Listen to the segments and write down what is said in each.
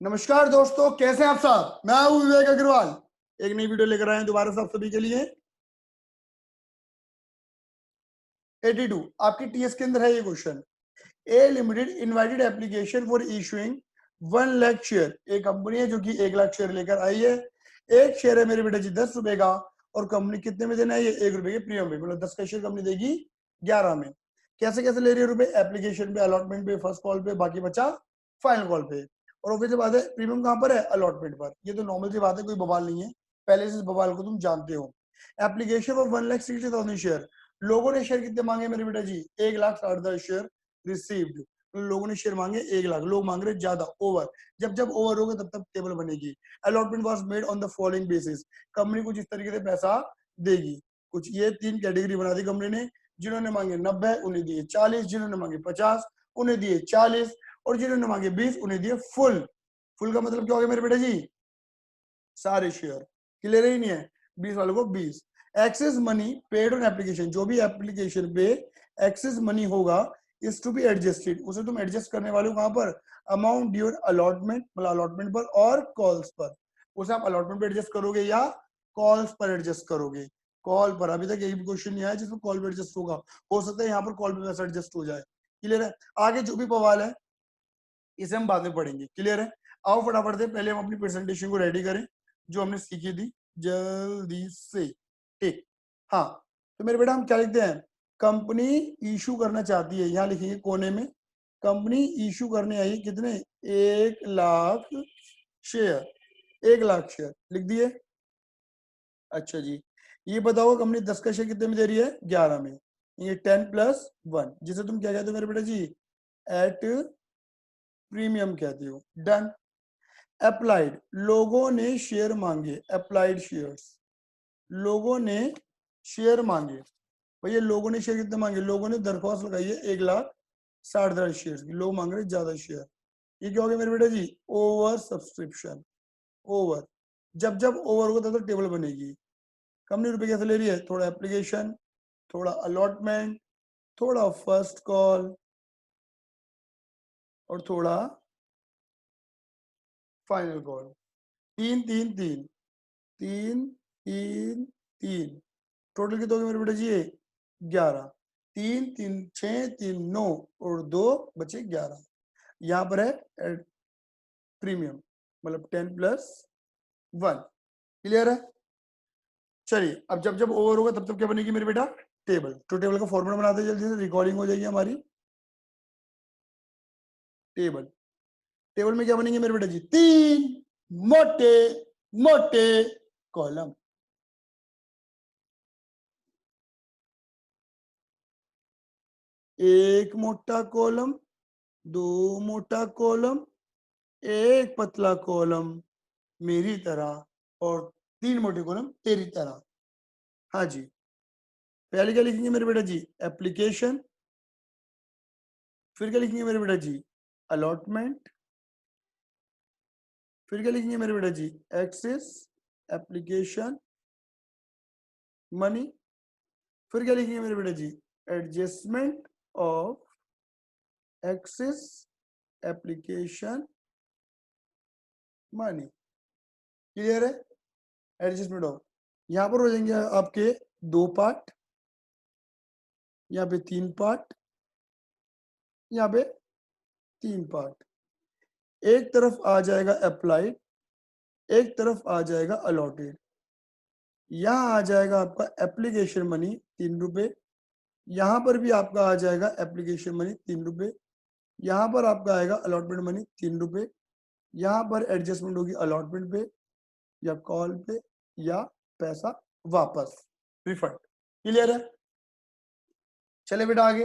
नमस्कार दोस्तों, कैसे हैं आप सब। मैं हूं विवेक अग्रवाल। एक नई वीडियो लेकर आए हैं दोबारा सब सभी के लिए। 82 आपकी टीएस के अंदर है ये question. A limited invited application for issuing 1 lakh share. एक कंपनी है जो कि 1 लाख शेयर लेकर आई है। एक शेयर है मेरे बेटे जी 10 रुपए का, और कंपनी कितने में देना है ये 1 रुपए के प्रीमियम में, मतलब 10 का शेयर कंपनी देगी 11 में। कैसे कैसे ले रही है रुपए? एप्लीकेशन पे, अलॉटमेंट पे, फर्स्ट कॉल पे, बाकी बचा फाइनल कॉल पे। और ऑब्वियस बात है प्रीमियम कहां पर है? अलॉटमेंट पर। ये तो नॉर्मल सी बात है, कोई बवाल नहीं है, पहले से इस बवाल को तुम जानते हो। Application for 1,60,000 share. लोगों ने शेयर कितने मांगे मेरे बेटा जी? 1,60,000 शेयर रिसीव्ड। लोगों ने शेयर मांगे 1 लाख, लोग मांग रहे ज्यादा, ओवर। जब जब ओवर होगा तब तब टेबल बनेगी। Allotment was made on the following basis. Company कुछ इस तरीके से पैसा देगी। कुछ ये 3 कैटेगरी बना दी कंपनी ने। जिन्होंने मांगे 90 उन्हें दिए 40, जिन्होंने मांगे 50 उन्हें दिए 40, और जिन्होंने मांगे 20 उन्हें दिए फुल। फुल का मतलब क्या हो गया मेरे बेटा जी? सारे शेयर। क्लियर ही नहीं है? 20 वालों को 20। Excess money paid on application. जो भी एप्लीकेशन पे एक्सेस मनी होगा इज टू बी एडजस्टेड। उसे तुम एडजस्ट करने वाले हो कहां पर? अमाउंट ड्यूर अलॉटमेंट, मतलब अलॉटमेंट पर और कॉल्स पर। उसे आप अलॉटमेंट पर एडजस्ट करोगे या कॉल्स पर एडजस्ट करोगे? कॉल पर। अभी तक एक भी क्वेश्चन नहीं आया जिसमें कॉल पर एडजस्ट होगा। हो सकता है यहाँ पर कॉल पर पैसा एडजस्ट हो जाए। क्लियर है? आगे जो भी बवाल है इसे हम बाद में पढ़ेंगे। क्लियर है? आओ फटाफट से पहले हम अपनी प्रेजेंटेशन को रेडी करें जो हमने सीखी थी, जल्दी से। ठीक। हाँ, तो मेरे बेटा हम क्या लिखते हैं? कंपनी इशू करना चाहती है, यहां लिखेंगे कोने में। कंपनी इशू करने आई कितने? 1 लाख शेयर। 1 लाख शेयर लिख दिए। अच्छा जी, ये बताओ कंपनी 10 का शेयर कितने में दे रही है? 11 में। ये 10 + 1, जिसे तुम क्या कहते हो मेरे बेटा जी? एट प्रीमियम कहते हो। डन। अप्लाइड, लोगों ने शेयर मांगे। अप्लाइड शेयर्स, लोगों ने शेयर मांगे। भैया लोगों ने शेयर कितने मांगे? लोगों ने दरख्वास्त लगाई है 1,60,000 शेयर की। लोग मांग रहे ज्यादा शेयर। ये क्या हो गया मेरे बेटा जी? Over subscription. ओवर। जब जब ओवर होगा तब टेबल बनेगी। कंपनी रुपए कैसे ले रही है? थोड़ा एप्लीकेशन, थोड़ा अलॉटमेंट, थोड़ा फर्स्ट कॉल, और थोड़ा फाइनल कॉल। 3 3 3 3 3 3, टोटल कितने हो गए मेरे बेटा जी? 11। 3 3 6 3 9, और 2 बचे 11। यहाँ पर है प्रीमियम, मतलब 10 + 1। क्लियर है? चलिए, अब जब जब ओवर होगा तब तब क्या बनेगी मेरे बेटा? टेबल। तो टेबल का फॉर्मूला बनाते जल्दी से, रिकॉर्डिंग हो जाएगी हमारी। टेबल। टेबल में क्या बनेंगे मेरे बेटा जी? 3 मोटे मोटे कॉलम। एक मोटा कॉलम, 2 मोटा कॉलम, एक पतला कॉलम मेरी तरह, और 3 मोटे कॉलम तेरी तरह। हाँ जी। पहले क्या लिखेंगे मेरे बेटा जी? एप्लीकेशन। फिर क्या लिखेंगे मेरे बेटा जी? अलॉटमेंट। फिर क्या लिखेंगे मेरे बेटा जी? Access application money. फिर क्या लिखेंगे मेरे बेटा जी? Adjustment of excess application money. Clear है? Adjustment of. यहां पर हो जाएंगे आपके 2 पार्ट, यहाँ पे 3 पार्ट, यहाँ पे 3 पार्ट। एक तरफ आ जाएगा अप्लाइड, एक तरफ आ जाएगा अलॉटेड। यहाँ आ जाएगा आपका एप्लीकेशन मनी 3 रुपए, यहाँ पर भी आपका आ जाएगा एप्लीकेशन मनी 3 रुपए, यहाँ पर आपका आएगा अलॉटमेंट मनी 3 रुपए, यहाँ पर एडजस्टमेंट होगी अलॉटमेंट पे या कॉल पे या पैसा वापस, रिफंड। क्लियर है? चले बेटा आगे।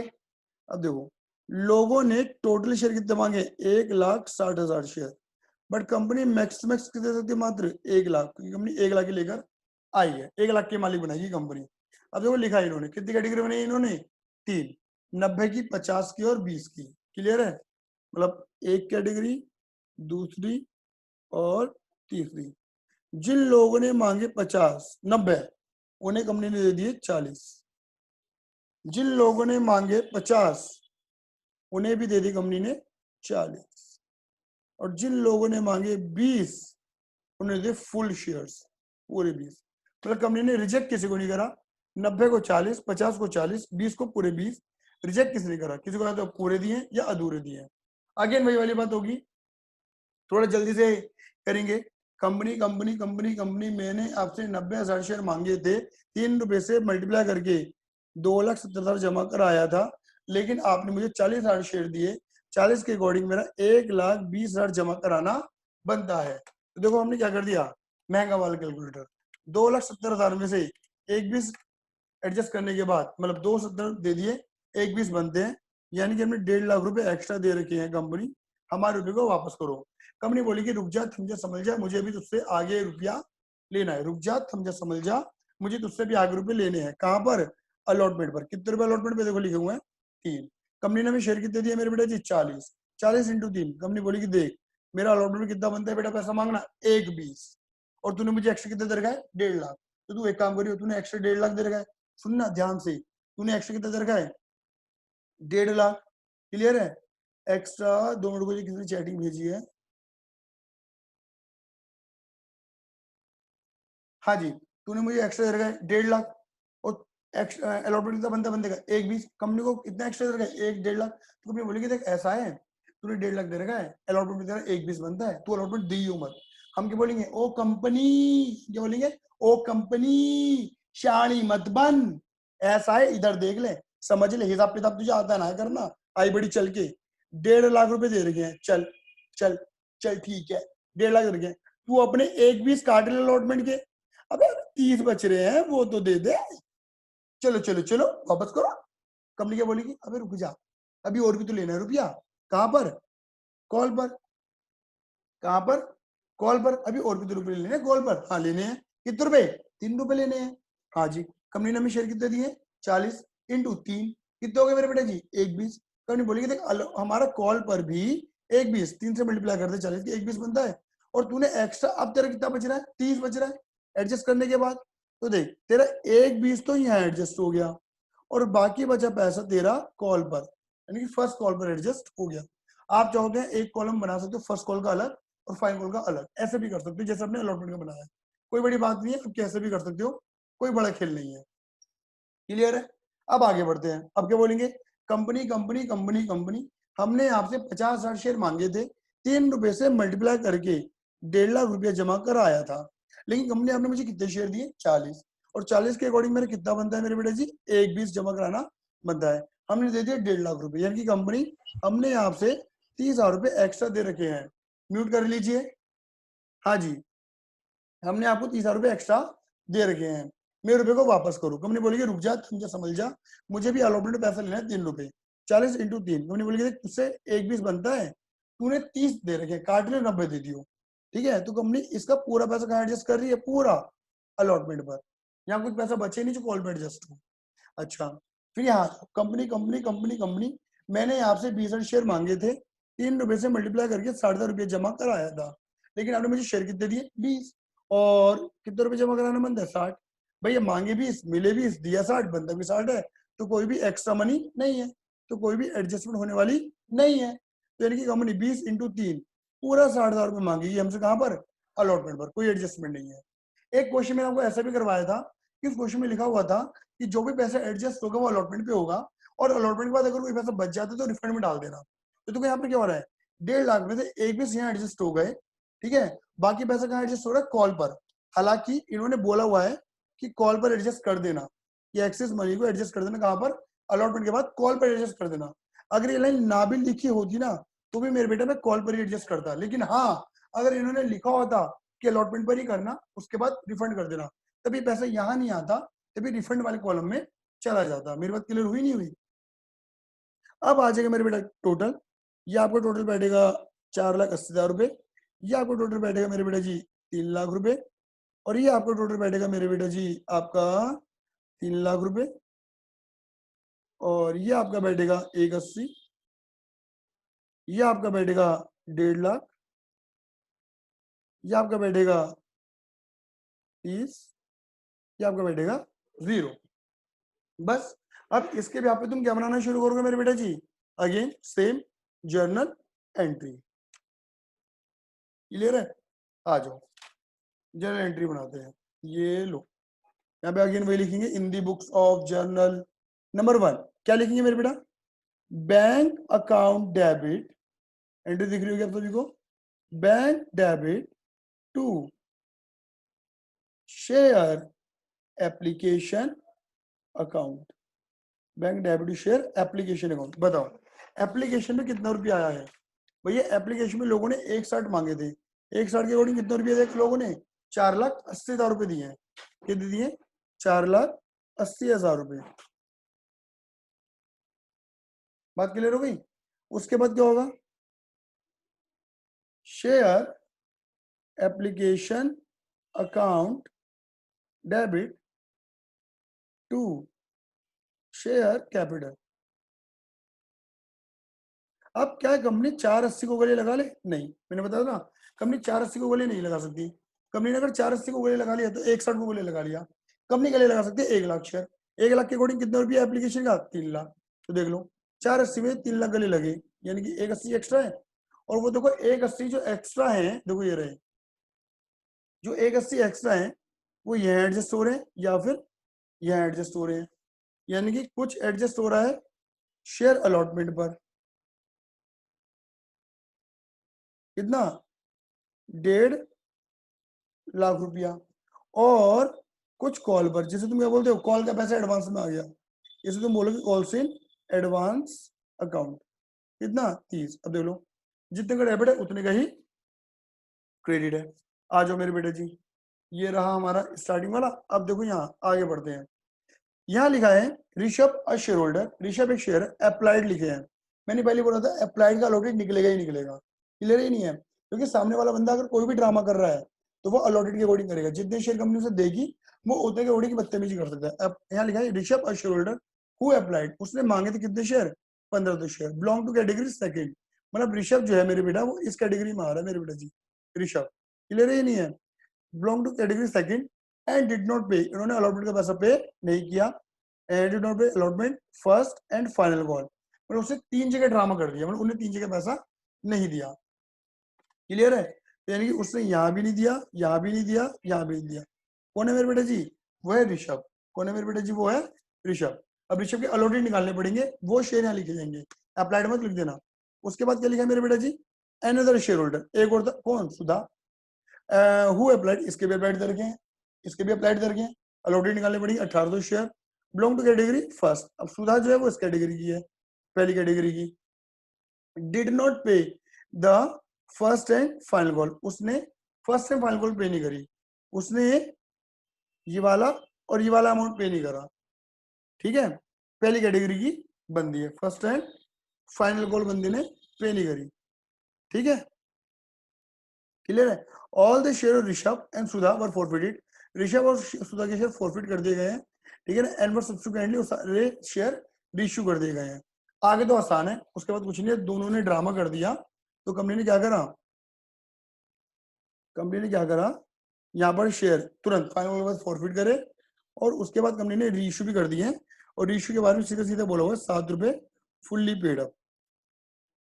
अब देखो, लोगों ने टोटल शेयर कितने मांगे? 1,60,000 share, but company max max कितने सकती है? मात्र 1 लाख, क्योंकि कंपनी 1 लाख ही लेकर आई है। 1 लाख के मालिक बनाएगी कंपनी। अब देखो लिखा है इन्होंने, कितनी कैटेगरी बनाई इन्होंने? 3, 90 की, 50 की और 20 की। क्लियर है? मतलब एक कैटेगरी, दूसरी और तीसरी। जिन लोगों ने मांगे 50 90, उन्हें कंपनी ने दे दिए 40। जिन लोगों ने मांगे 50, उन्हें भी दे दी कंपनी ने 40। और जिन लोगों ने मांगे 20 उन्होंने दिए फुल शेयर्स, पूरे 20। मतलब कंपनी ने रिजेक्ट किसी को नहीं करा, 90 को 40, 50 को 40, 20 को पूरे 20, रिजेक्ट किसी ने करा, किसी को तो पूरे दिए या अधूरे दिए। अगेन वही वाली बात होगी, थोड़ा जल्दी से करेंगे। कंपनी कंपनी कंपनी कंपनी मैंने आपसे 90,000 शेयर मांगे थे, 3 रुपए से मल्टीप्लाई करके 2,70,000 जमा कराया था, लेकिन आपने मुझे 40,000 शेयर दिए, 40 के अकॉर्डिंग मेरा 1,20,000 जमा कराना बनता है। तो देखो हमने क्या कर दिया, महंगा वाला कैलकुलेटर, 2,70,000 में से 1,20 एडजस्ट करने के बाद मतलब 2,70 दे दिए, 1,20 बनते हैं, यानी कि हमने 1.5 लाख रुपए एक्स्ट्रा दे रखे हैं कंपनी, हमारे रुपए को वापस करो। कंपनी बोली कि रुक जा थम जा समझ जा, मुझे भी तुझसे आगे रुपया लेना है, रुक जा थम जा समझ जा, मुझे तुझसे भी आगे रुपए लेने हैं। कहाँ पर, अलॉटमेंट पर। कितने रुपए अलॉटमेंट पे देखो लिखे हुए हैं 3। कंपनी ने हमें शेयर कितने दिए मेरे बेटा जी, 40, 40 इंटू 3। कंपनी बोली कि देख मेरा अलॉटमेंट में कितना बनता है बेटा, पैसा मांगना 1,20, और तूने मुझे एक्स्ट्रा कितना दे रखा है, 1.5 लाख। तो तू एक काम करियो, तूने एक्स्ट्रा 1.5 लाख दे रखा है, सुनना ध्यान से, तूने एक्स्ट्रा कितना दे रखा है, 1.5 लाख। क्लियर है, एक्स्ट्रा 2 मिनट को जी किसी ने चैटिंग भेजी है, हाँ जी, तूने मुझे एक्स्ट्रा दे रखा है 1.5 लाख, और एक्स्ट्रा अलॉटमेंट कितना बनता बंदे का 1,20, कंपनी को कितना एक्स्ट्रा दे रखा है 1.5 लाख। तो कंपनी बोलेगी देख ऐसा है, तूने 1.5 लाख दे रखा है, अलॉटमेंट तेरा 1,20 बनता है, तू अलॉटमेंट दी मत। हम क्या बोलेंगे, ओ कंपनी, क्या बोलेंगे, ओ कंपनी शानी मत बन, ऐसा है इधर देख ले, समझ ले, हिसाब किताब तुझे आता ना करना, आई बड़ी चल के 1.5 लाख रुपए दे रखे हैं, चल चल चल ठीक है 1.5 लाख दे रखे हैं, तू अपने 1,20 काट ले अलॉटमेंट के, अबे 30 बच रहे हैं वो तो दे दे, चलो चलो चलो वापस करो। कंपनी क्या बोलेगी, अबे रुक जा, अभी और भी तो लेना है रुपया, कहां पर, कॉल पर, कहां पर, कॉल पर, अभी और भी तो रुपये लेने हैं कॉल पर, हाँ लेने हैं, कितने रुपए, 3 रुपए लेने हैं, हाँ जी। कंपनी ने हमें शेयर कितने दिए, 40 इंटू 3, कितने हो गए मेरे बेटा जी, 1,20। कंपनी बोलेगी देख हमारा कॉल पर भी 1,20, 3 से मल्टीप्लाई करते 40 के 1,20 बनता है, और तूने एक्स्ट्रा, अब तेरा कितना बच रहा है, 30 बच रहा है एडजस्ट करने के बाद। तो देख तेरा 1,20 तो यहाँ एडजस्ट हो गया, और बाकी बचा पैसा तेरा कॉल पर, यानी कि फर्स्ट कॉल पर एडजस्ट हो गया। आप चाहोगे एक कॉलम बना सकते हो फर्स्ट कॉल का अलग और फाइनल कॉल का अलग, ऐसे भी कर सकते हो जैसे अपने अलॉटमेंट का बनाया है, कोई बड़ी बात नहीं है, आप कैसे भी कर सकते हो, कोई बड़ा खेल नहीं है। क्लियर है, अब आगे बढ़ते हैं, अब क्या बोलेंगे, कंपनी कंपनी कंपनी कंपनी, हमने आपसे 50,000 शेयर मांगे थे, 3 रुपए से मल्टीप्लाई करके 1.5 लाख रुपया जमा कराया था, लेकिन कंपनी आपने मुझे कितने शेयर दिए, 40, और 40 के अकॉर्डिंग मेरा कितना बनता है मेरे बेटा जी, 1,20 जमा कराना बनता है, हमने दे दिया 1.5 लाख रुपए, यानी कि कंपनी हमने आपसे 30,000 रुपए एक्स्ट्रा दे रखे हैं, म्यूट कर लीजिए, हाँ जी, हमने आपको 30,000 रुपए एक्स्ट्रा दे रखे हैं, मेरे रुपए को वापस करो। कंपनी बोलेगी रुक जा तुम जा समझ जा, मुझे भी अलॉटमेंट में पैसा लेना है 3 रुपए, 40 इंटू 3, कंपनी बोलेगी तुझसे 1,20 बनता है, तूने 30 दे रखे, काट ले 90 दे दियो, ठीक है। तो कंपनी इसका पूरा पैसा कहाँ एडजस्ट कर रही है, पूरा अलॉटमेंट पर, यहाँ कुछ पैसा बचे नहीं जो कॉल पे एडजस्ट हो। अच्छा, फिर यहाँ कंपनी कंपनी कंपनी कंपनी, मैंने आपसे 20,000 शेयर मांगे थे, 3 रुपए से मल्टीप्लाई करके 10,500 जमा कराया था, लेकिन आपने मुझे शेयर कितने दिए, 20, और कितने रुपए जमा कराना बनता है, 60। भैया मांगे 20 मिले 20 दिया 60, बनता भी 60 है, तो कोई भी एक्स्ट्रा मनी नहीं है, तो कोई भी एडजस्टमेंट होने वाली नहीं है, तो यानी कि कंपनी 20 इंटू 3 पूरा 60,000 रुपये मांगेगी हमसे, कहाँ पर, अलॉटमेंट पर, कोई एडजस्टमेंट नहीं है। एक क्वेश्चन में आपको ऐसा भी करवाया था कि उस क्वेश्चन में लिखा हुआ था कि जो भी पैसा एडजस्ट होगा वो अलॉटमेंट पे होगा, और अलॉटमेंट के बाद अगर कोई पैसा बच जाता है तो रिफंड में डाल देना। तो देखो यहाँ पे क्या हो रहा है, 1.5 लाख में से 1,20 यहाँ एडजस्ट हो गए, ठीक है, बाकी पैसा कहाँ एडजस्ट हो रहा है, कॉल पर। हालांकि इन्होंने बोला हुआ है कि कॉल पर एडजस्ट कर देना, कि एक्सेस मनी को एडजस्ट कर देना, कहाँ पर, अलॉटमेंट के बाद कॉल पर एडजस्ट कर देना। अगर ये लाइन ना भी लिखी होती ना तो भी मेरे बेटा मैं कॉल पर ही एडजस्ट करता, लेकिन हाँ अगर इन्होंने लिखा होता कि अलॉटमेंट पर ही करना उसके बाद रिफंड कर देना, तभी पैसा यहाँ नहीं आता, तभी रिफंड वाले कॉलम में चला जाता। मेरी बात क्लियर हुई नहीं हुई। अब आ जाएगा मेरे बेटा टोटल, ये आपको टोटल बैठेगा 4,80,000 रुपए, ये आपको टोटल बैठेगा मेरे बेटा जी 3 लाख रुपए, और ये आपको टोटल बैठेगा मेरे बेटा जी आपका 3 लाख रुपए, और ये आपका बैठेगा 1,80, ये आपका बैठेगा 1.5 लाख, ये आपका बैठेगा 30, ये आपका बैठेगा 0। बस अब इसके भी आप पे तुम क्या बनाना शुरू करोगे मेरे बेटा जी, again same journal entry. Clear है? आ जाओ जर्नल एंट्री बनाते हैं। ये लो, यहाँ पे अगेन वही लिखेंगे, इन दी बुक्स ऑफ जर्नल। नंबर 1 क्या लिखेंगे मेरे बेटा? बैंक अकाउंट डेबिट, एंट्री दिख रही होगी आप सभी को, bank debit to share application account. Bank debit to share application account. बताओ एप्लीकेशन में कितना रुपया आया है? भैया एप्लीकेशन में लोगों ने 160 मांगे थे, 160 के अकॉर्डिंग कितना रुपया दिया लोगों ने? 4,80,000 रुपए दिए हैं। कितने दिए? 4,80,000 रुपए। बात क्लियर हो गई? उसके बाद क्या होगा? Share application account debit to share capital. अब क्या कंपनी 480 को गले लगा ले? नहीं, मैंने बताया ना कंपनी 480 को गले नहीं लगा सकती। कंपनी ने अगर 480 को गले लगा लिया तो 160 को गले लगा लिया। कंपनी गले लगा सकती है 1 लाख शेयर। 1 लाख के अकॉर्डिंग कितना रुपया एप्लीकेशन का? 3 लाख। तो देख लो 480 में 3 लाख गले लगे, यानी कि 180 एक्स्ट्रा है। और वो देखो 180 जो एक्स्ट्रा है, देखो ये रहे जो 180 एक्स्ट्रा है, वो यहाँ एडजस्ट हो रहे हैं या फिर यहाँ एडजस्ट हो रहे हैं। यानी कि कुछ एडजस्ट हो रहा है शेयर अलॉटमेंट पर। कितना? 1.5 लाख रुपया। और कुछ कॉल पर, जैसे तुम क्या बोलते हो, कॉल का पैसा एडवांस में आ गया, इसे तुम बोलोगे कॉल्स इन एडवांस अकाउंट। कितना? 30। अब देख लो जितने का डेबिट है उतने का ही क्रेडिट है। आ जाओ मेरे बेटे जी, ये रहा हमारा स्टार्टिंग वाला। अब देखो यहाँ आगे बढ़ते हैं। यहाँ लिखा है Rishabh a share holder, Rishabh एक शेयर अप्लाइड लिखे हैं। मैंने पहले बोला था अप्लाइड का अलॉटेड निकलेगा ही निकलेगा, क्लियर ही नहीं है, क्योंकि सामने वाला बंदा अगर कोई भी ड्रामा कर रहा है तो वो अलॉटेड के अकॉर्डिंग करेगा। जितने शेयर कंपनी उसे देगी वो उतने के अकॉर्डिंग बदतमीजी कर सकता है। अब यहाँ लिखा है Rishabh a share holder who applied, उसने मांगे थे कितने share? 15 share. Belong to category second, मतलब ऋषभ जो है मेरे बेटा वो इस कैटेगरी में आ रहा है मेरे बेटा जी, ऋषभ। क्लियर ही नहीं है? Belong to category second and did not pay, इन्होंने अलॉटमेंट का पैसा पे नहीं किया। And did not pay allotment first and final call, मतलब उसने 3 जगह ड्रामा कर दिया, मतलब उन्हें 3 जगह पैसा नहीं दिया। क्लियर है? तो यानी कि उसने यहाँ भी नहीं दिया, यहाँ भी नहीं दिया, यहाँ भी नहीं दिया। कौन है मेरे बेटा जी? वो है ऋषभ। कौन है मेरे बेटा जी? वो है ऋषभ। अब ऋषभ के अलॉटेड निकालने पड़ेंगे, वो शेयर यहाँ लिखे जाएंगे, अप्लाइड मत लिख देना। उसके बाद क्या लिखा है मेरे बेटा जी? अनदर शेयर होल्डर, एक और था, कौन? सुधा। हु अप्लाइड, इसके भी अप्लाइड करके हैं, इसके भी अप्लाइड करके हैं। अलॉटेड निकालने पड़ेंगे 1800 share. Belong to category first, अब सुधा जो है वो इस कैटेगरी की है, पहली कैटेगरी की। डिड नॉट पे the first and final call, उसने फर्स्ट एंड फाइनल कॉल पे नहीं करी, उसने ये वाला और ये वाला अमाउंट पे नहीं करा। ठीक है, पहली कैटेगरी की बंदी है, फर्स्ट एंड फाइनल कॉल बंदी ने पे नहीं करी। ठीक है, क्लियर है? All the share of Rishabh and Sudha were forfeited, Rishabh और सुधा के शेयर फॉरफिट कर दिए गए हैं। ठीक है ना, एंड वर सब्सिक्वेंटली सारे शेयर रीइश्यू कर दिए गए हैं। आगे तो आसान है, उसके बाद कुछ नहीं है, दोनों ने ड्रामा कर दिया। तो कंपनी ने क्या करा? कंपनी ने क्या करा? यहाँ पर शेयर तुरंत फाइनल के बाद फॉरफिट करे, और उसके बाद कंपनी ने रीइश्यू भी कर दिए हैं। और रीइश्यू के बारे में सीधे सीधे बोला हुआ है 7 रुपए फुल्ली पेड अप,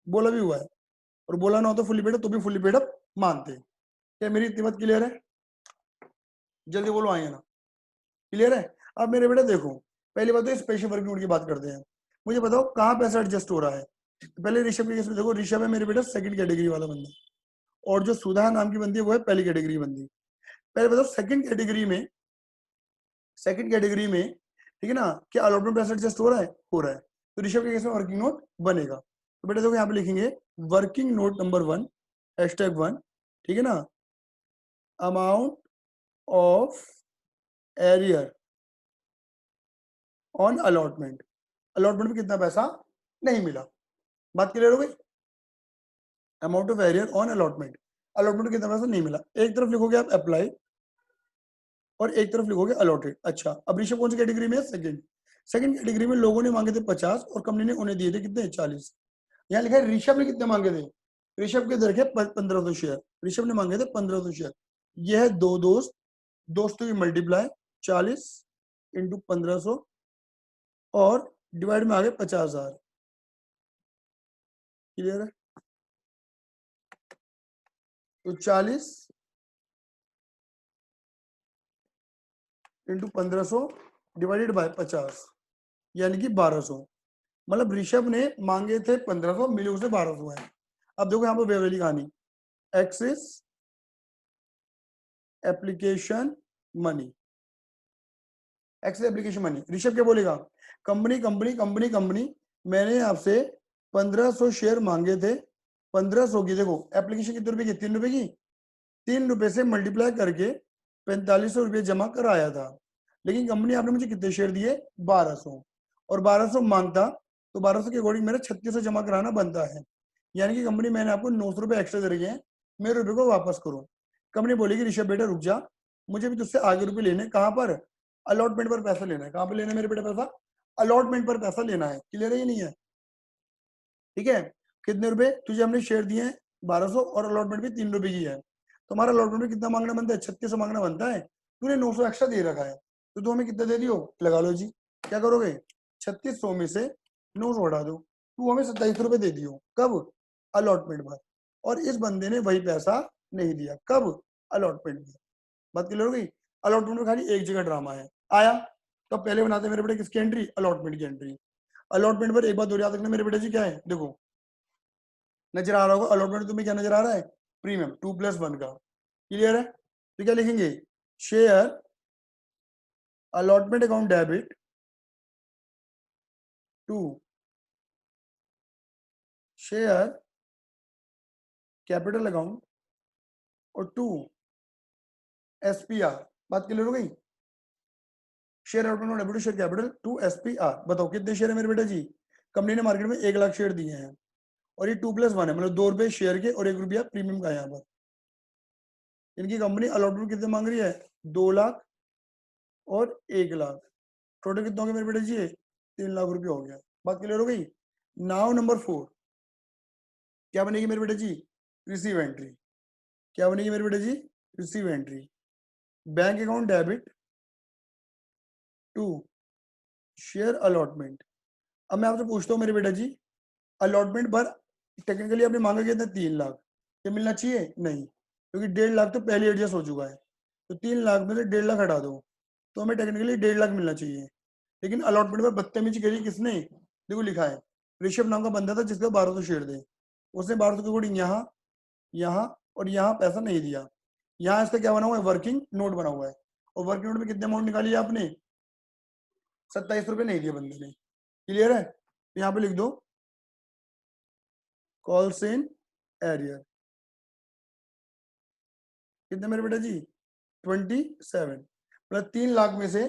बोला भी हुआ है। और बोला ना हो तो फुल्ली पेड अप, तो भी फुल्ली पेड अप मानते हैं। क्या मेरी इतनी बात क्लियर है? जल्दी बोलो आइए ना, क्लियर है? अब मेरे बेटा देखो, पहली बात तो स्पेशल वर्किंग नोट की बात करते हैं। मुझे बताओ कहाँ पैसा एडजस्ट हो रहा है? पहले ऋषभ के केस में देखो, ऋषभ है मेरे बेटा सेकंड कैटेगरी वाला बंदा, और जो सुधा नाम की बंदी है वो है पहली कैटेगरी बंदी। पहले बताओ सेकंड कैटेगरी में ठीक है ना, क्या अलॉटमेंट पैसा एडजस्ट हो रहा है? हो रहा है। तो ऋषभ के केस में वर्किंग नोट बनेगा। तो बेटा देखो यहाँ पे लिखेंगे वर्किंग नोट नंबर 1 #1, ठीक है ना, amount of arrear on allotment, allotment में कितना पैसा नहीं मिला। बात क्लियर हो गई? Amount of arrear on allotment, allotment में कितना पैसा नहीं मिला। एक तरफ लिखोगे आप अप्लाई और एक तरफ लिखोगे अलॉटेड। अच्छा, अब ऋषभ कौन सी कैटेगरी में है? सेकंड कैटेगरी में लोगों ने मांगे थे 50 और कंपनी ने उन्हें दिए थे कितने? 40। यहाँ लिखा है ऋषभ ने कितने मांगे थे? ऋषभ के दर 1500 शेयर, ऋषभ ने मांगे थे 1500 शेयर। यह है दो दोस्त, दोस्तों की मल्टीप्लाई 40 इंटू 1500 और डिवाइड में आ गए 50,000। क्लियर है? तो 40 इंटू 1500 डिवाइडेड बाय 50 यानी कि 1200। मतलब ऋषभ ने मांगे थे 1500, मिले उसे 1200 है। अब देखो यहाँ पर वेवली कहानी, axis application money, axis application money. Rishabh क्या बोलेगा, कंपनी कंपनी कंपनी कंपनी मैंने आपसे 1500 शेयर मांगे थे, 1500 की, देखो एप्लीकेशन कितने रुपए की, 3 रुपए की, 3 रुपए से मल्टीप्लाई करके 4500 रुपये जमा कराया था। लेकिन कंपनी आपने मुझे कितने शेयर दिए, 1200, और 1200 मांगता तो 1200 के अकॉर्डिंग मेरा 3600 जमा कराना बनता है। यानी कि कंपनी मैंने आपको 900 रुपये एक्स्ट्रा दे रही है, मेरे रुपये को वापस करो। कंपनी बोलेगी ऋषभ बेटा रुक जा, मुझे भी तुझसे आगे रुपये लेने, कहाँ पर, अलॉटमेंट पर पैसा लेना है। कहाँ पर लेना है मेरे बेटा पैसा, अलॉटमेंट पर पैसा लेना है। क्लियर है ये नहीं है, ठीक है। कितने रुपए तुझे हमने शेयर दिए हैं, 1200, और अलॉटमेंट भी 3 रुपए की है। तुम्हारा अलॉटमेंट में कितना मांगना बनता है, 3600 मांगना बनता है। तूने 900 एक्स्ट्रा दे रखा है, तो तू हमें कितना दे दियो, लगा लो जी। क्या करोगे, 3600 में से 900 हटा दो, तू हमें 27 रुपए दे दियो। कब, अलॉटमेंट पर। और इस बंदे ने वही पैसा नहीं दिया, कब, अलॉटमेंट में। बात क्लियर हो गई। अलॉटमेंट में खाली एक जगह ड्रामा है, आया तो पहले बनाते मेरे बेटे किसकी एंट्री, अलॉटमेंट की एंट्री। अलॉटमेंट पर एक बात और याद रखना मेरे बेटे जी, क्या है, देखो नजर आ रहा होगा अलॉटमेंट तुम्हें, क्या नजर आ रहा है, प्रीमियम 2+1 का। क्लियर है, तो क्या लिखेंगे, share allotment account debit to share capital account और टू एसपीआर। बात क्लियर हो गई। Share allotment debit to share capital to SPR. बताओ कितने शेयर है मेरे बेटा जी, कंपनी ने मार्केट में 1 लाख शेयर दिए हैं, और ये 2+1 है, मतलब 2 रुपए शेयर के और 1 रुपया प्रीमियम का। यहाँ पर इनकी कंपनी अलॉटमेंट कितने मांग रही है, 2 लाख और 1 लाख, टोटल कितना हो गया मेरे बेटे जी, 3 लाख रुपए हो गया। बात क्लियर हो गई। नाउ नंबर 4 क्या बनेगी मेरे बेटे जी, रिसीव एंट्री। क्या बनेगी मेरे बेटे जी, receive entry. Bank account debit to share allotment. अब मैं आपसे पूछता हूँ मेरे बेटा जी, अलॉटमेंट पर टेक्निकली आपने मांगा कितना, 3 लाख, ये मिलना चाहिए नहीं, क्योंकि 1.5 लाख तो पहले एडजस्ट हो चुका है। तो 3 लाख में से 1.5 लाख हटा दो, तो हमें टेक्निकली 1.5 लाख मिलना चाहिए। लेकिन अलॉटमेंट पर बदतमीजी करी किसने, देखो लिखा है, ऋषभ नाम का बंदा था जिसका 1200 शेयर थे, उसने 1200 के अकॉर्डिंग यहाँ, यहाँ और यहाँ पैसा नहीं दिया। यहाँ इसका क्या बना हुआ है, वर्किंग नोट बना हुआ है, और वर्किंग नोट में कितने अमाउंट निकाली है आपने, 27 रुपये नहीं दिए बंदे ने। क्लियर है, तो यहाँ पे लिख दो कॉल्स इन एरियर। कितने मेरे बेटा जी, 27। मतलब 3 लाख में से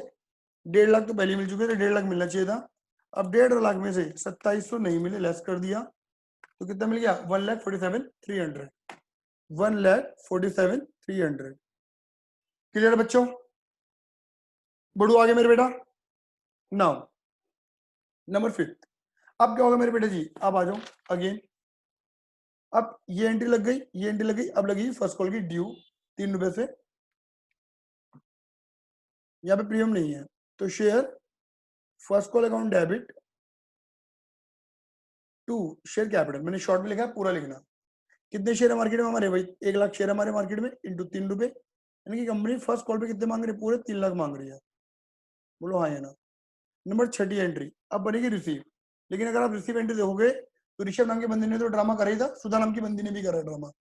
1.5 लाख तो पहले मिल चुके थे, 1.5 लाख मिलना चाहिए था। अब 1.5 लाख में से 2700 नहीं मिले, लेस कर दिया, तो कितना मिल गया, 1,47,300, 1,47,300। क्लियर बच्चों, बढ़ू आगे मेरे बेटा। नाउ नंबर 5, अब क्या होगा मेरे बेटे जी, अब आ जाओ अगेन। अब ये एंट्री लग गई, ये एंट्री लग गई, अब लगी फर्स्ट कॉल की ड्यू 3 रुपए से, यहाँ पे प्रीमियम नहीं है, तो share first call account debit to share capital. मैंने शॉर्ट में लिखा है, पूरा लिखना। कितने शेयर है मार्केट में हमारे भाई, 1 लाख शेयर हमारे मार्केट में, इंटू 3 रुपए, यानी कि कंपनी फर्स्ट कॉल पे कितने मांग रही है, पूरे 3 लाख मांग रही है। बोलो हाँ या ना। नंबर 6 एंट्री अब बनेगी रिसीव। लेकिन अगर आप रिसीव एंट्री देखोगे तो ऋषभ नाम के बंदे ने तो ड्रामा करा ही था, सुधा नाम की बंदी ने भी करा ड्रामा।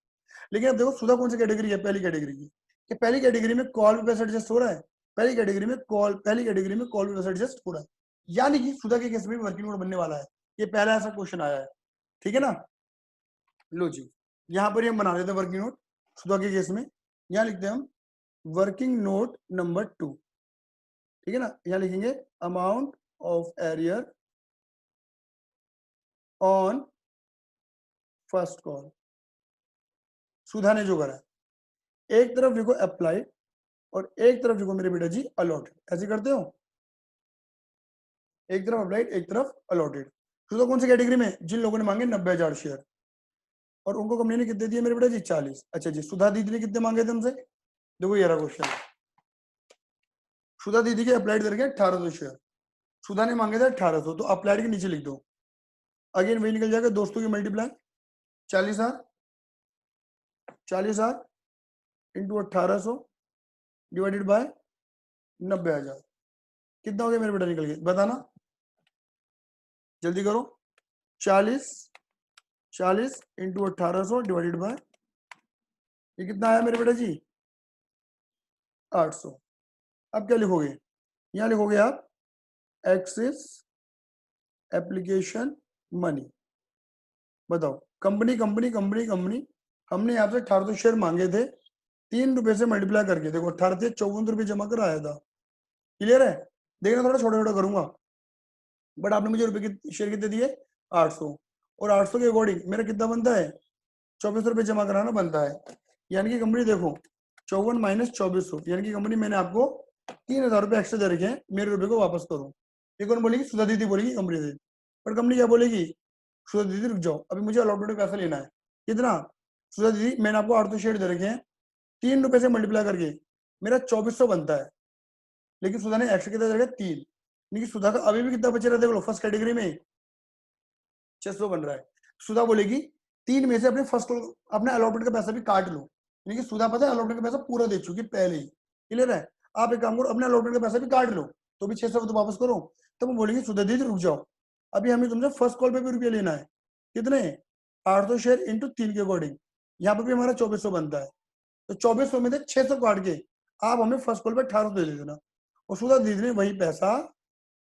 लेकिन अब देखो सुधा कौन सी कैटेगरी है, पहली कैटेगरी की, कि पहली कैटेगरी में कॉल पे पैसा एडजस्ट हो रहा है, पहली कैटेगरी में कॉल पे पैसा एडजस्ट हो रहा है, यानी कि सुधा के केस में वर्किंग नोट बनने वाला है। ये पहला ऐसा क्वेश्चन आया है, ठीक है ना। लो जी, यहाँ पर हम बना लेते हैं वर्किंग नोट सुधा के केस में। यहाँ लिखते हैं हम वर्किंग नोट नंबर 2, ठीक है ना। यहाँ लिखेंगे amount of arrear on first call, Sudha ने जो करा है, एक तरफ लिखो अप्लाई और एक तरफ लिखो मेरे बेटा जी अलॉटेड, ऐसे करते हो, एक तरफ अप्लाइड एक तरफ अलॉटेड। सुधा कौन सी कैटेगरी में, जिन लोगों ने मांगे 90,000 शेयर, और उनको कंपनी ने कितने दिए मेरे बेटा जी, 40। अच्छा जी, सुधा दीदी ने कितने मांगे थे हमसे, देखो ये रहा क्वेश्चन, सुधा दीदी के अप्लाइड करके 1800 शेयर, सुधा ने मांगे थे 1800, तो अप्लाइड के नीचे लिख दो, अगेन वही निकल जाएगा, दोस्तों की मल्टीप्लाई 40,000, 40,000 इंटू 1800 डिवाइडेड बाय 90,000, कितना हो गया मेरे बेटा निकल गया, बताना जल्दी करो। 40 इंटू 1800 डिवाइडेड बाय, ये कितना आया मेरे बेटा जी, 800। अब क्या लिखोगे, यहां लिखोगे आप एक्सिस एप्लीकेशन मनी। बताओ, कंपनी कंपनी कंपनी कंपनी, हमने यहाँ से 1800 शेयर मांगे थे, 3 रुपए से मल्टीप्लाई करके देखो 18 से 54 रुपए जमा कर आया था। क्लियर है, देखना थोड़ा छोटा छोटा करूंगा, बट आपने मुझे रुपए के शेयर कितने दिए, 800, और 800 के अकॉर्डिंग मेरा कितना बनता है, 2400 रुपए जमा कराना बनता है। यानी कि कंपनी देखो 54 माइनस 2400, यानी कि कंपनी मैंने आपको 3000 रुपए एक्स्ट्रा दे रखे हैं, मेरे रुपए को वापस करो। ये कौन बोलेगी, सुधा दीदी बोलेगी कंपनी से। पर कंपनी क्या बोलेगी, सुधा दीदी रुक जाओ, अभी मुझे अलॉटमेंट का पैसा लेना है। कितना, सुधा दीदी मैंने आपको 800 शेयर दे रखे हैं, 3 रुपए से मल्टीप्लाई करके मेरा 2400 बनता है, लेकिन सुधा ने एक्स्ट्रा कितना दे रखा है, 3। यानी कि सुधा का अभी भी कितना बचे रहता है, फर्स्ट कैटेगरी में 600 बन रहा है। सुधा बोलेगी 3 में से अपने फर्स्ट अपने अलॉटमेंट का पैसा भी काट लो, यानी कि सुधा पता है अलॉटमेंट का पैसा पूरा दे चुकी पहले ही। क्लियर है, आप एक काम करो, अपने अलॉटमेंट का पैसा भी काट लो, तो भी 600 तो वापस करो। तो वो बोलेंगे सुधा दीदी रुक जाओ, अभी हमें तुमसे फर्स्ट कॉल पे भी रुपया लेना है। कितने, 800 शेयर इंटू 3 के अकॉर्डिंग, यहाँ पे भी हमारा 2400 बनता है, तो 2400 में से 600 काट के आप हमें फर्स्ट कॉल पे 1800 दे देना। और सुधा दीदी ने वही पैसा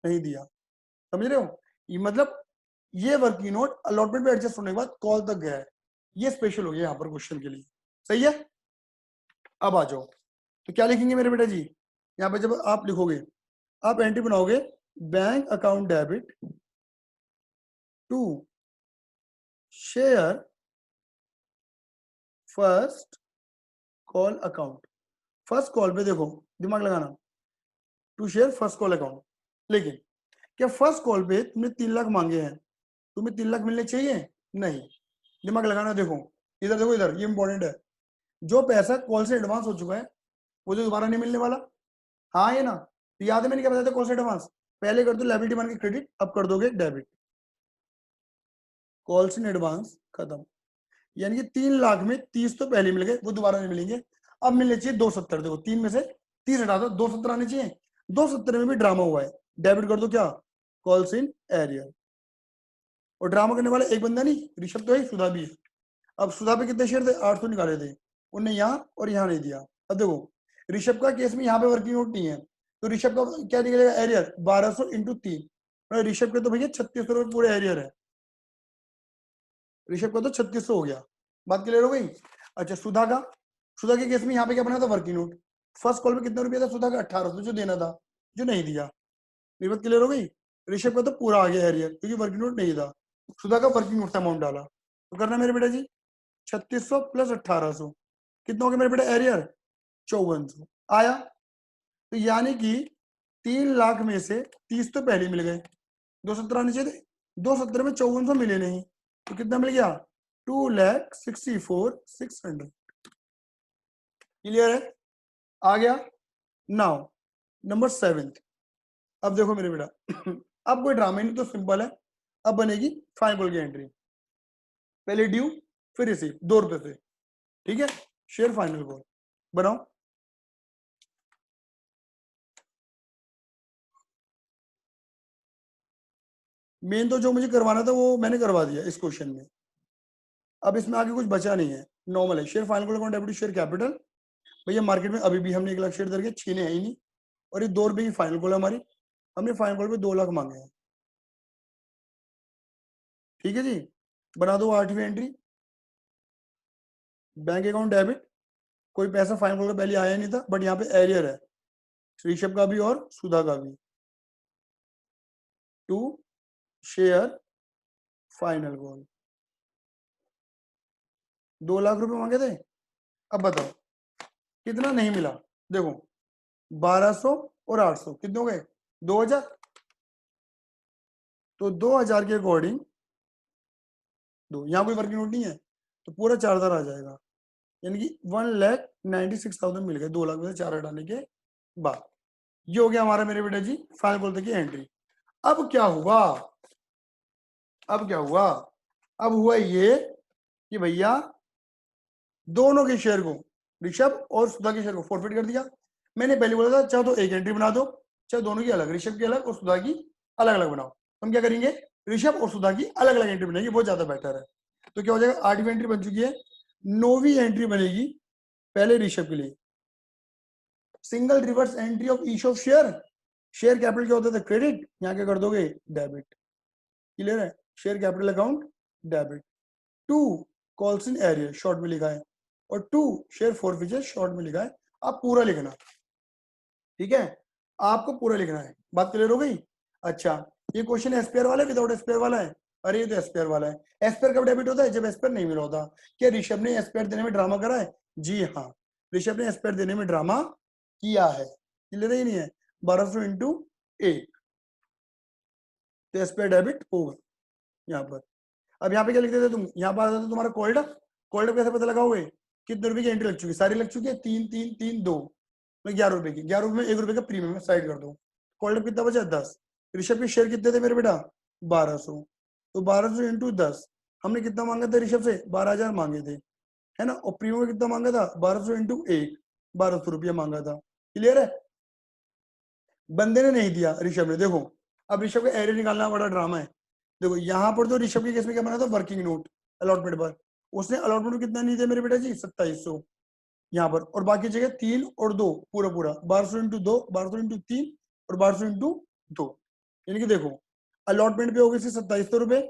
नहीं दिया, समझ रहे हो, ये मतलब ये वर्किंग नोट अलॉटमेंट पे एडजस्ट होने के बाद कॉल तक गया है, ये स्पेशल हो गया यहाँ पर क्वेश्चन के लिए। सही है, अब आ जाओ, तो क्या लिखेंगे मेरे बेटा जी, यहाँ पे जब आप लिखोगे, आप एंट्री बनाओगे bank account debit to share first call account. First call पे देखो दिमाग लगाना, to share first call account, लेकिन क्या फर्स्ट कॉल पे तुमने 3 लाख मांगे हैं, तुम्हें 3 लाख मिलने चाहिए, नहीं, दिमाग लगाना। देखो इधर देखो, इधर ये इंपॉर्टेंट है, जो पैसा कॉल से एडवांस हो चुका है वो जो दोबारा नहीं मिलने वाला, हाँ ये ना, तो याद है मैंने क्या बताया था, कॉल से एडवांस पहले कर दो लायबिलिटी मान के क्रेडिट, अब कर दोगे डेबिट, कॉल से एडवांस खत्म। यानी कि 3 लाख में 30 तो पहले मिल गए, वो दोबारा नहीं मिलेंगे, अब मिलने चाहिए 270। देखो 3 में से 30 हटा दो, 270 आने चाहिए, 270 में भी ड्रामा हुआ है, डेबिट कर दो क्या, कॉल्स इन एरियर। और ड्रामा करने वाला एक बंदा नहीं, ऋषभ तो है, सुधा भी है। अब सुधा पे कितने शेयर थे, 800 निकाले थे, उनने यहाँ और यहाँ नहीं दिया। अब देखो ऋषभ का केस में यहाँ पे वर्किंग नोट नहीं है, तो ऋषभ का क्या निकलेगा, एरियर 1200 इंटू 3। ऋषभ के तो भैया 3600 रुपए पूरे एरियर है, ऋषभ का तो 3600 हो गया, बात क्लियर हो गई। अच्छा सुधा का, सुधा के केस में यहाँ पे क्या बना था, वर्किंग नोट, फर्स्ट कॉल पे कितना रुपया था सुधा का, 1800 जो देना था, जो नहीं दिया। मेरी बात क्लियर हो गई, ऋषभ का तो पूरा आ गया एरियर, क्योंकि वर्किंग नोट नहीं था, सुधा का वर्किंग नोट अमाउंट डाला। तो करना मेरे बेटा जी 3600 प्लस 1800, कितना हो गया मेरे बेटा एरियर, 5400 आया। तो यानी कि 3 लाख में से 30 तो पहले मिल गए, 270 आने चाहिए थे, 270 में 5400 मिले नहीं, तो कितना मिल गया, 2,64,600। क्लियर है, आ गया। नाउ नंबर 7, अब देखो मेरे बेटा अब कोई ड्रामा नहीं, तो सिंपल है, अब बनेगी फाइनल कॉल की एंट्री, पहले ड्यू फिर रिसीव, 2 रुपए से, ठीक है, शेयर फाइनल कॉल बनाओ। मेन तो जो मुझे करवाना था वो मैंने करवा दिया इस क्वेश्चन में, अब इसमें आगे कुछ बचा नहीं है, नॉर्मल है, share final call account debit share capital. भैया मार्केट में अभी भी हमने 1 लाख शेयर दे रखे, छीने है ही नहीं, और ये 2 रुपए की फाइनल कॉल है हमारी, हमने फाइनल कॉल पे 2 लाख मांगे हैं। ठीक है जी, बना दो 8वीं एंट्री, बैंक अकाउंट डेबिट, कोई पैसा फाइनल कॉल का पहले आया नहीं था, बट यहाँ पे एरियर है, ऋषभ का भी और सुधा का भी, to share final call, 2 lakh रुपए मांगे थे। अब बताओ कितना नहीं मिला, देखो 1200 और 800 कितने हो गए, 2000, तो 2000 के अकॉर्डिंग दो, यहाँ कोई वर्किंग नोट नहीं है, तो पूरा 4000 आ जाएगा, यानी कि 1,96,000 मिल गए 2 लाख में से 4 हटाने के बाद। ये हो गया हमारा मेरे बेटा जी फाइनल कॉल तक की एंट्री। अब क्या हुआ, अब क्या हुआ, अब हुआ ये कि भैया दोनों के शेयर को ऋषभ और सुधा के शेयर को फॉरफिट कर दिया। मैंने पहले बोला था चाहे तो एक एंट्री बना दो, चाहे दोनों की अलग, ऋषभ की अलग और सुधा की अलग अलग बनाओ। हम क्या करेंगे, ऋषभ और सुधा की अलग अलग एंट्री बनाएंगे, बहुत ज्यादा बेटर है। तो क्या हो जाएगा, 8वीं एंट्री बन चुकी है, 9वीं एंट्री बनेगी पहले ऋषभ के लिए। Single reverse entry of each of share, share capital क्या होता था, क्रेडिट, यहाँ क्या कर दोगे, डेबिट। क्लियर है, share capital account debit. 2 calls in arrear short में लिखा है, और 2 शेयर फॉरफीचर शॉर्ट में लिखा है। आप पूरा लिखना, ठीक है, आपको पूरा लिखना है। बात क्लियर हो गई। अच्छा, ये क्वेश्चन एसपीआर वाला है विदाउट एसपीआर वाला है? अरे ये तो एसपीआर वाला है। एसपीआर कब डेबिट होता है, जब एसपीआर नहीं मिला होता। क्या ऋषभ ने एसपीआर देने में ड्रामा करा है? जी हाँ, ऋषभ ने एसपीआर देने में ड्रामा किया है। क्लियर ही नहीं है, 1200 इंटू 1, तो एसपीआर डेबिट होगा यहाँ पर। अब यहाँ पे क्या लिख देते तुम, यहाँ पर आ जाता तुम्हारा कोल्ड। कोल्ड कैसे पता लगाओगे, कितने रुपए की एंट्री लग चुकी है, सारी लग चुकी है, 3 3 3 2, 11 रुपए की, 11 रुपए में 1 रुपए का प्रीमियम साइड कर दो। कोल्ड कितना बचा, 10। ऋषभ के शेयर कितने थे मेरे बेटा, 1200, तो 1200 इंटू 10, हमने कितना मांगा था ऋषभ से, 12,000 मांगे थे, है ना। और प्रीमियम कितना मांगा था, 1200 इंटू 1, 1200 रुपया मांगा था। क्लियर है, बंदे ने नहीं दिया, ऋषभ ने। देखो अब ऋषभ का एरियर निकालना बड़ा ड्रामा है। देखो यहाँ पर तो ऋषभ के केस में क्या बना था, वर्किंग नोट अलॉटमेंट पर, उसने अलॉटमेंट कितना नहीं दिया मेरे बेटा जी, 2700 यहाँ पर, और बाकी जगह 3 और 2 पूरा पूरा 1200 इंटू 2, 1200 इंटू 3 और 1200 इंटू 2, यानी कि देखो अलॉटमेंट पे हो गई 2700 रुपए,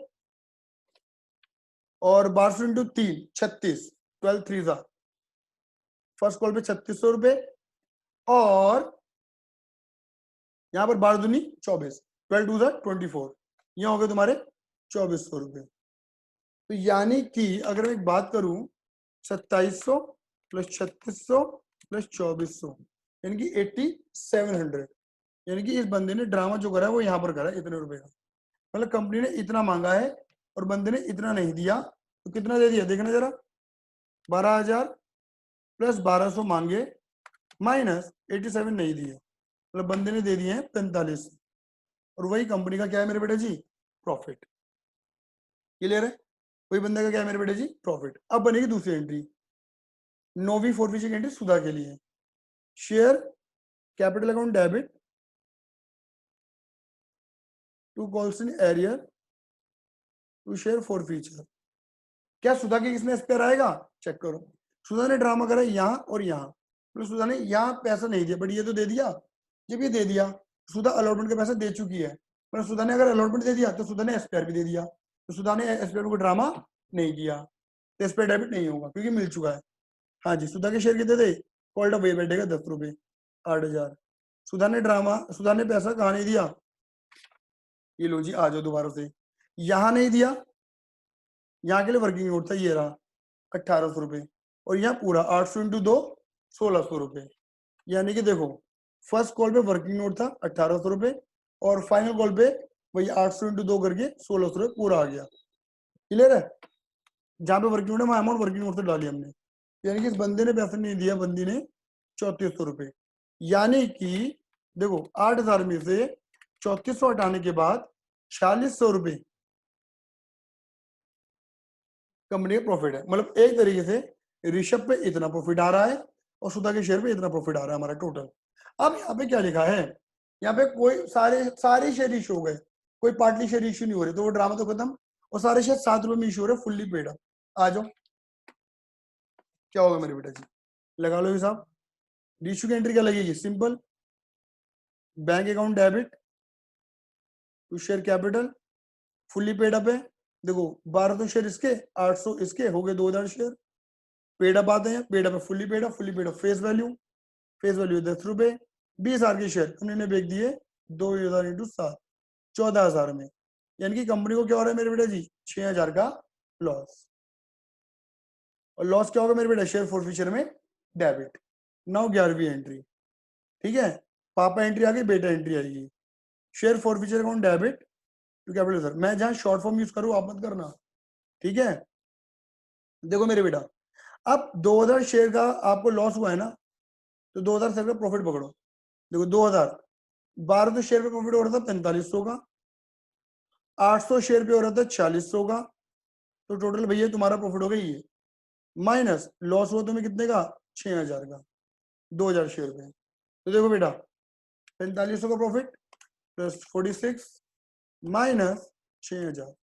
और 1200 इंटू 3 36, 12 3 था, फर्स्ट कॉल पे 3600 रुपए, और यहाँ पर 12 दूनी 24, 12 2 था 24, यहाँ हो गए तुम्हारे 2400 रुपए। तो यानी कि अगर मैं एक बात करूं, 2700 प्लस 3600 प्लस 2400, यानी कि 8700, यानी कि इस बंदे ने ड्रामा जो करा है वो यहाँ पर करा है इतने रुपए का। मतलब कंपनी ने इतना मांगा है और बंदे ने इतना नहीं दिया, तो कितना दे दिया देखना जरा, 12,000 प्लस 1200 मांगे माइनस 87 नहीं दिए, मतलब बंदे ने दे दिए हैं 45, और वही कंपनी का क्या है मेरे बेटे जी, प्रॉफिट। क्लियर है, वही बंदे का क्या है मेरे बेटे जी, प्रॉफिट। अब बनेगी दूसरी एंट्री, 9वीं फॉरफीचर की एंट्री सुधा के लिए, share capital account debit, 2 calls in arrear, 2 share forfeiture. क्या सुधा के किसमें एसपीआर आएगा, चेक करो। सुधा ने ड्रामा करा यहाँ और यहाँ, तो सुधा ने यहाँ पैसा नहीं दिया, बट ये तो दे दिया। जब ये दे दिया, सुधा अलॉटमेंट का पैसा दे चुकी है, पर सुधा ने अगर अलॉटमेंट दे दिया तो सुधा ने एसपीआर भी दे दिया, तो सुधा ने एसपीआर को ड्रामा नहीं किया, तो एसपीआर डेबिट नहीं होगा क्योंकि मिल चुका है। हाँ जी, सुधा के शेयर कितने थे, कॉल्ड वही बैठेगा 10 रुपए, 8,000। सुधा ने पैसा कहाँ नहीं दिया, ये लो जी आ जाओ दोबारा से, यहाँ नहीं दिया, यहाँ के लिए वर्किंग नोट था, ये रहा 1800 रुपए, और यहाँ पूरा 800 इंटू 2 1600 रुपए। यानी कि देखो फर्स्ट कॉल पे वर्किंग नोट था 1800 रुपए, और फाइनल कॉल पे वही 800 इंटू 2 करके 1600 रुपए पूरा आ गया। क्लियर है, जहां पे वर्किंग नोट है वहां अमाउंट वर्किंग नोट से डाली हमने, यानी कि इस बंदे ने पैसा नहीं दिया, बंदी ने 3400 रुपए। यानी कि देखो 8,000 में से 3400 हटाने के बाद 4600 रुपए कंपनी का प्रॉफिट है। मतलब एक तरीके से ऋषभ पे इतना प्रॉफिट आ रहा है और सुधा के शेयर पे इतना प्रॉफिट आ रहा है हमारा टोटल। अब यहाँ पे क्या लिखा है, यहाँ पे कोई सारे सारे शेयर इशू हो गए, कोई पार्टली शेयर इशू नहीं हो रहे, तो वो ड्रामा तो खत्म, और सारे शेयर 7 रुपए में इशू हो रहे, फुल्ली पेड अप। आ जाओ, क्या होगा मेरे बेटा जी, लगा लो हिसाब। इशू की एंट्री क्या लगेगी, simple, bank account debit to share capital, fully paid up है। देखो 1200 शेयर इसके, 800 इसके, हो गए 2,000 शेयर पेड अप आते हैं, paid up fully paid up, fully paid up face value, face value 10 रुपए, 20,000 के शेयर उन्होंने बेच दिए 2,000 इंटू 7, 14,000 में, यानी कि कंपनी को क्या हो रहा है मेरे बेटा जी, 6,000 का लॉस। और लॉस क्या होगा मेरे बेटा, शेयर फॉरफीचर में डेबिट। नाउ 11वीं एंट्री, ठीक है, पापा एंट्री आ गई, बेटा एंट्री आएगी, share forfeiture account debit to capital sir. मैं जहां शॉर्ट फॉर्म यूज करूँ आप मत करना, ठीक है। देखो मेरे बेटा, अब 2,000 शेयर का आपको लॉस हुआ है ना, तो 2,000 शेयर का प्रॉफिट पकड़ो। देखो 2000, 1200 शेयर पे प्रॉफिट हो रहा था 4500 का, 800 शेयर पे हो रहा था 4600 का, तो टोटल भैया तुम्हारा प्रॉफिट हो गया ये, माइनस लॉस हुआ तुम्हें कितने का, 6,000 का, 2,000 शेयर पे। तो देखो बेटा 4500 का प्रॉफिट प्लस 46 माइनस 6,000,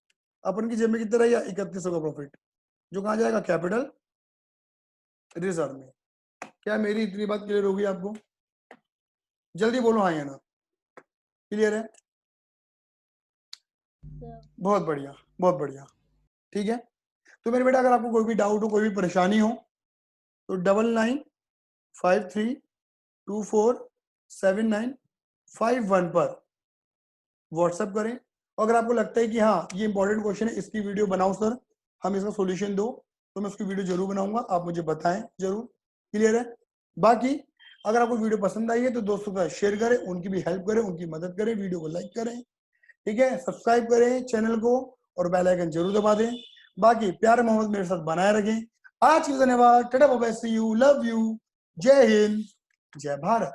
अपन की जेब में कितना रहेगा 3100 का प्रॉफिट, जो कहाँ जाएगा कैपिटल रिजर्व में। क्या मेरी इतनी बात क्लियर होगी आपको? जल्दी बोलो हाँ या ना, क्लियर है? बहुत बढ़िया, बहुत बढ़िया, ठीक है। तो मेरे बेटा अगर आपको कोई भी डाउट हो, कोई भी परेशानी हो तो 9953247951 पर व्हाट्सएप करें। अगर आपको लगता है कि हाँ ये इंपॉर्टेंट क्वेश्चन है, इसकी वीडियो बनाओ सर, हम इसका सॉल्यूशन दो, तो मैं उसकी वीडियो जरूर बनाऊंगा, आप मुझे बताएं जरूर, क्लियर है। बाकी अगर आपको वीडियो पसंद आई है तो दोस्तों का शेयर करें, उनकी भी हेल्प करें, उनकी मदद करें, वीडियो को लाइक करें, ठीक है, सब्सक्राइब करें चैनल को और बेल आइकन जरूर दबा दें। बाकी प्यार मोहब्बत मेरे साथ बनाए रखें। आज के लिए धन्यवाद, tata bye bye, see you, love you, जय हिंद, जय भारत।